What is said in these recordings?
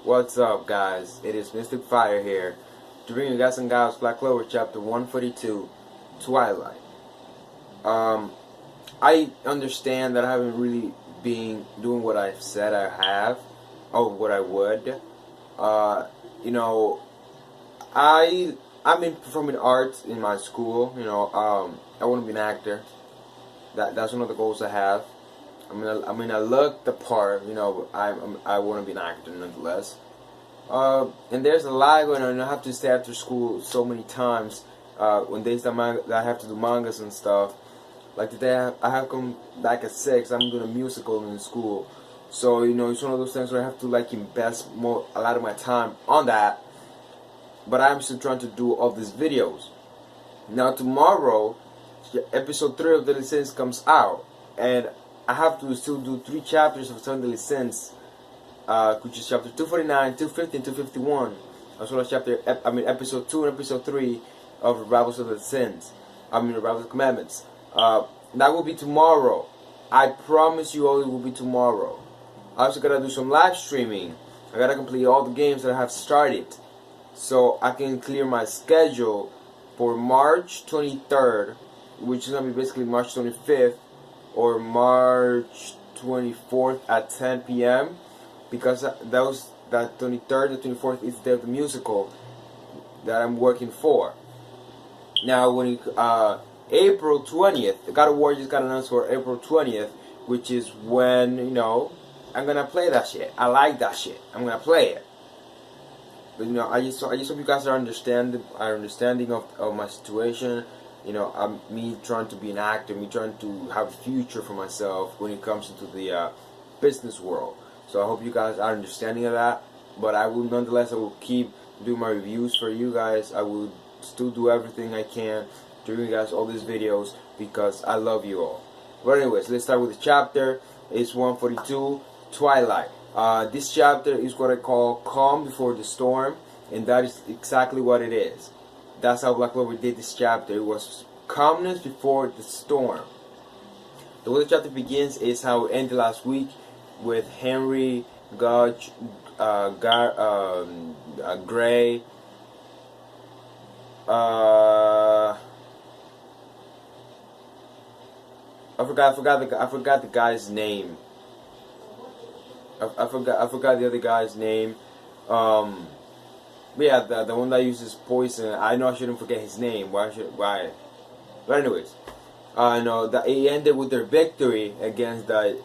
What's up, guys? It is Mystic Fire here to bring you guys and gals Black Clover chapter 142, Twilight. I understand that I haven't really been doing what I've said I have, or what I would. I'm in performing arts in my school. I want to be an actor. That's one of the goals I have. I look the part. I want to be an actor nonetheless. And there's a lot going on. I have to stay after school so many times. When days that I have to do mangas and stuff. Like today, I have come back at 6. I'm doing a musical in school. So it's one of those things where I have to invest a lot of my time on that. But I'm still trying to do all these videos. Now tomorrow, episode 3 of Deadly Sins comes out, and I have to still do 3 chapters of Seven Deadly Sins, which is chapter 249, 250, and 251, as well as episode 2 and episode 3 of Revivals of the Sins. Revivals of the Commandments. That will be tomorrow. I promise you all it will be tomorrow. I also gotta do some live streaming. I gotta complete all the games that I have started, so I can clear my schedule for March 23rd, which is gonna be basically March 25th or March 24th at 10 p.m. because that 23rd and 24th is the day of the musical that I'm working for. Now, when April 20th, God of War just got announced for April 20th, which is when I'm gonna play that shit. I like that shit. I'm gonna play it. But I just hope you guys are understanding of my situation. Me trying to be an actor, me trying to have a future for myself when it comes into the business world. So I hope you guys are understanding of that. But I will keep doing my reviews for you guys. I will still do everything I can to bring you guys all these videos because I love you all. But anyways, let's start with the chapter. It's 142, Twilight. This chapter is what I call Calm Before the Storm, and that is exactly what it is. That's how Black Clover did this chapter. It was calmness before the storm. The way the chapter begins is how it ended last week with Henry, Gauche, Gray, I forgot the guy's name. I forgot the other guy's name. But yeah, the one that uses poison. I know I shouldn't forget his name. Why? But anyways, no, that it ended with their victory against the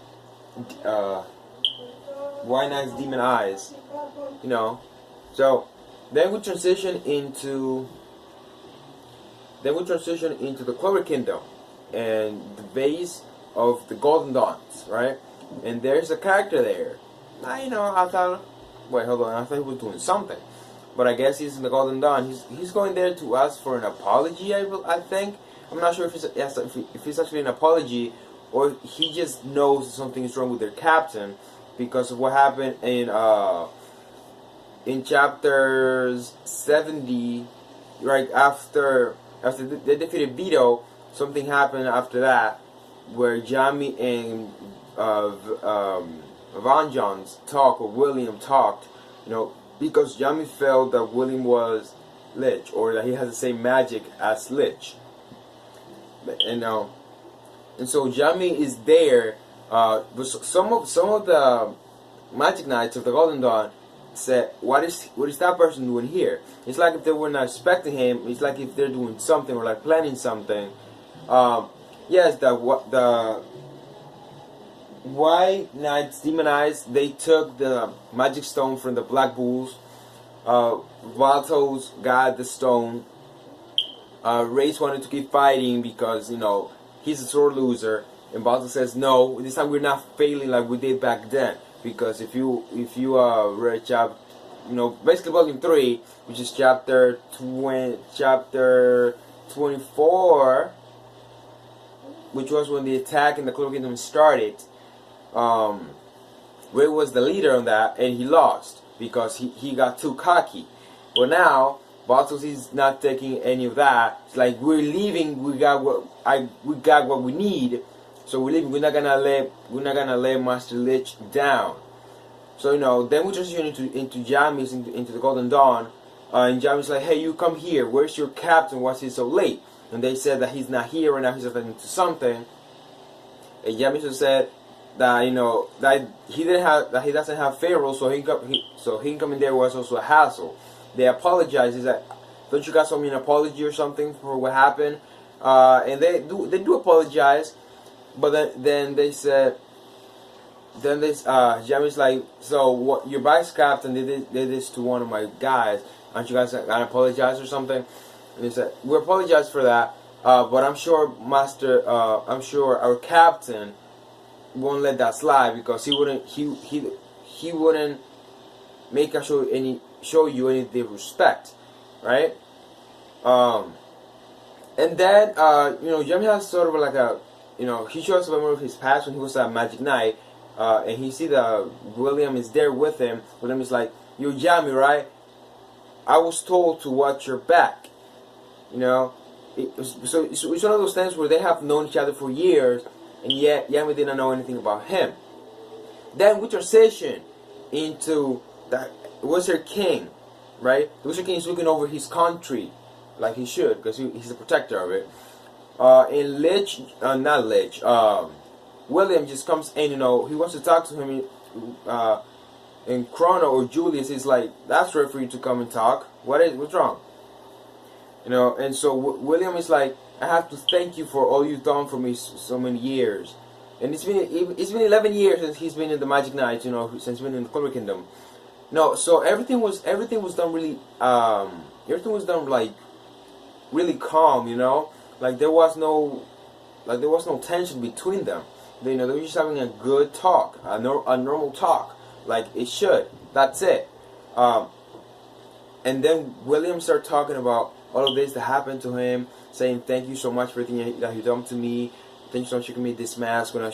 White Knight's Demon Eyes. So then we transition into the Clover Kingdom and the base of the Golden Dawns, right? And there's a character there. I thought, wait, hold on, I thought he was doing something. But I guess he's in the Golden Dawn. He's going there to ask for an apology, I think. I'm not sure if it's actually an apology or he just knows something is wrong with their captain because of what happened in chapters 70, right after they defeated Vito. Something happened after that where Jamie and Van John's talk, or William talked, because Jamie felt that William was Lich, or that he has the same magic as Lich. And so Jamie is there. But some of the Magic Knights of the Golden Dawn said, what is that person doing here? It's like if they were not expecting him. It's like if they're doing something or planning something. Yes, the White Knights, Demon Eyes, they took the magic stone from the Black Bulls. Valtos got the stone. Race wanted to keep fighting because, he's a sore loser. And Valtos says, no, this time we're not failing like we did back then. Because if you read basically volume 3, which is chapter 24, which was when the attack in the Clover Kingdom started, Ray was the leader on that, and he lost because he got too cocky. But now Valtos is not taking any of that. It's like, we're leaving. We got what we need. So we're leaving. We're not gonna let Master Lich down. So then we transition into Jammies into the Golden Dawn, and Jammies like, hey, you come here. Where's your captain? Why is he so late? And they said that he's not here right now. He's attending to something. And Jammies said that that he doesn't have Pharaoh, so he can come in there was also a hassle. They apologize. He's like, don't you guys owe me an apology or something for what happened? And they do apologize, but then they said. Then this Jeremy's like, so what? Your vice captain did this to one of my guys. Aren't you guys gonna apologize or something? And he said, we apologize for that, but I'm sure I'm sure our captain won't let that slide because he wouldn't make us show you any disrespect, right? And then Jeremy has sort of like a he shows a memory of his past when he was at Magic Knight. And he see that William is there with him. William is like, "You're Yami, right? I was told to watch your back." So it's one of those things where they have known each other for years, and yet Yami didn't know anything about him. Then we transition into the Wizard King, right? The Wizard King is looking over his country, like he should, because he's the protector of it. And William just comes in, he wants to talk to him, and Chrono or Julius is like, that's right for you to come and talk. What's wrong? And so William is like, I have to thank you for all you've done for me so many years. And it's been 11 years since he's been in the Magic Knight, since he's been in the Clover Kingdom. No, so everything was done really, like really calm, like there was no tension between them. They were just having a good talk, a normal talk, like it should. That's it. And then William started talking about all of this that happened to him, saying thank you so much for everything that you done to me. Thank you so much for giving me this mask when I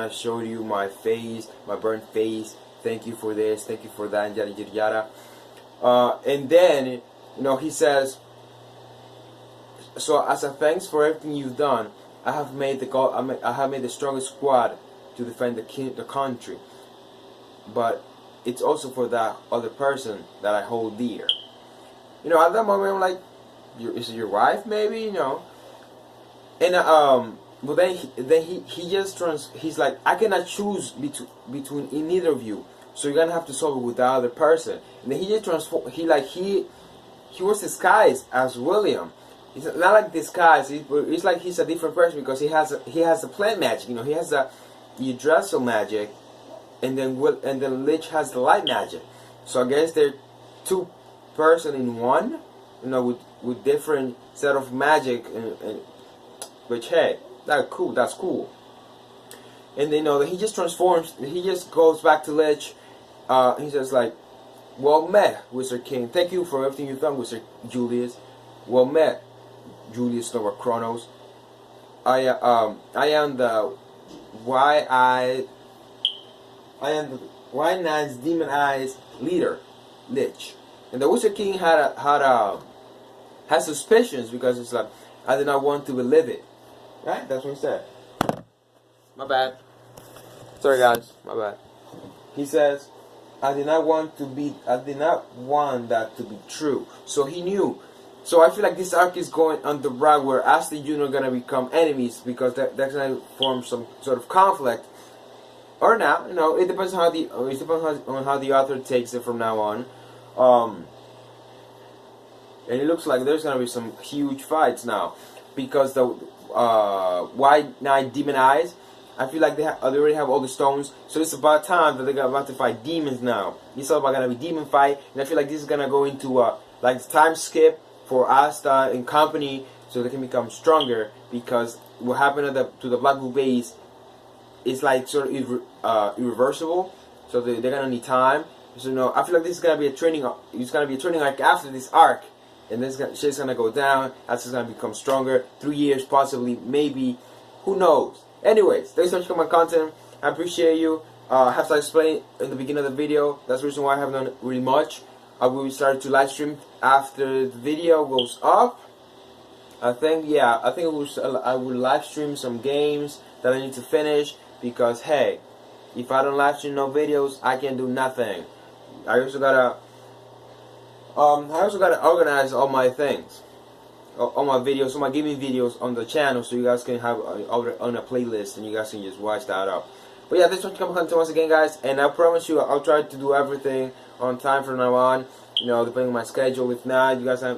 showed you my face, my burnt face. Thank you for this. Thank you for that, and yada yada yada. And then he says, so as a thanks for everything you've done, I have made the strongest squad to defend the country, but it's also for that other person that I hold dear. At that moment I'm like, is it your wife maybe? And but then he just he's like, I cannot choose between neither of you, so you're gonna have to solve it with the other person. And then he just he was disguised as William. It's not like disguise. It's like he's a different person because he has the plant magic. He has the Yggdrasil magic, and then Lich has the light magic. So I guess they're two person in one. With different set of magic, and which hey, that's cool. And then he just transforms. He just goes back to Lich. He says like, well met, Wizard King. Thank you for everything you've done, Wizard Julius. Well met, Julius Nova Chronos. I am the White Knight's Demon Eyes leader, Lich. And the Wizard King had suspicions because it's like, I did not want to believe it. Right? That's what he said. My bad. Sorry guys, my bad. He says, I did not want that to be true. So he knew. So I feel like this arc is going on the route where Ashley and June are gonna become enemies because that's gonna form some sort of conflict. Or not, it depends on how the author takes it from now on. And it looks like there's gonna be some huge fights now because the White Knight Demon Eyes, I feel like they already have all the stones, so it's about time that they're about to fight demons now. It's all about gonna be demon fight, and I feel like this is gonna go into like time skip for Asta and company, so they can become stronger. Because what happened to the Black Blue base is like sort of irreversible, so they're gonna need time. So I feel like this is gonna be a training. It's gonna be a training arc after this arc. And then shit's gonna go down. That's gonna become stronger. 3 years, possibly, maybe. Who knows? Anyways, thanks so much for my content. I appreciate you. I have to explain in the beginning of the video. That's the reason why I haven't done really much. I will start to live stream after the video goes up. I think I will live stream some games that I need to finish because hey, If I don't live stream no videos, I can do nothing. I also gotta organize all my things, all my videos, all my gaming videos on the channel, so you guys can have on a playlist and you guys can just watch that up. But yeah, this one's coming once again, guys, and I promise you I'll try to do everything on time from now on. You know, depending on my schedule. If not, you guys I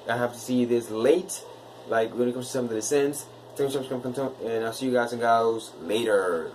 have to see this late, like when it comes to some of the sins. And I'll see you guys and gals later.